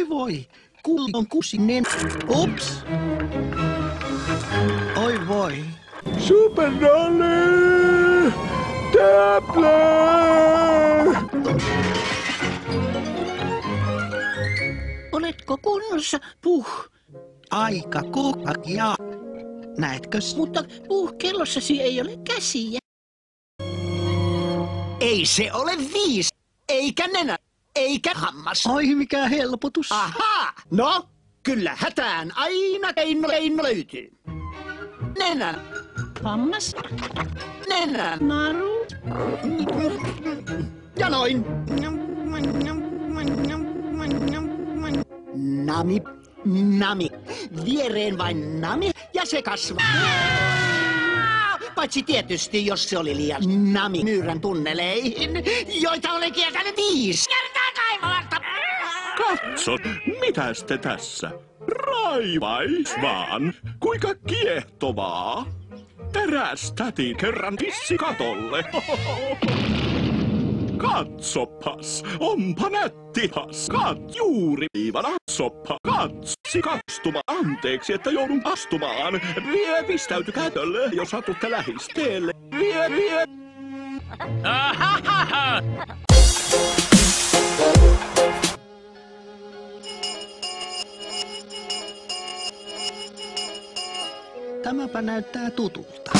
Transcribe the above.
Oi voi, kullon kusinen. Ups. Oi voi. Super Dolly! Täple! Oletko kunnossa, Puh? Aika kokakia. Näetkö? Mutta Puh, kellossasi ei ole käsiä. Ei se ole 5, eikä nenä, eikä hammas. Oi, mikä helpotus. Ahaa! No, kyllä hätään aina keino löytyy. Nenä, Hammas, nenä, naru. ja noin. Nami, nami. Viereen vain nami ja se kasvaa. Paitsi tietysti, jos se oli liian nami myyrän tunneleihin, joita olen kiertänyt 5 kertaa kaivosta. Katso, mitäs te tässä? Raivais vaan, kuinka kiehtovaa. Terästätin kerran tissi katolle. Katsopas, onpa nättihas. Juuri viivana. Katsopa, katsi kastuma. Anteeksi, että joudun astumaan. Pistäytykää tölle, jos atutte lähisteelle. Vie. Tämäpä näyttää tutulta.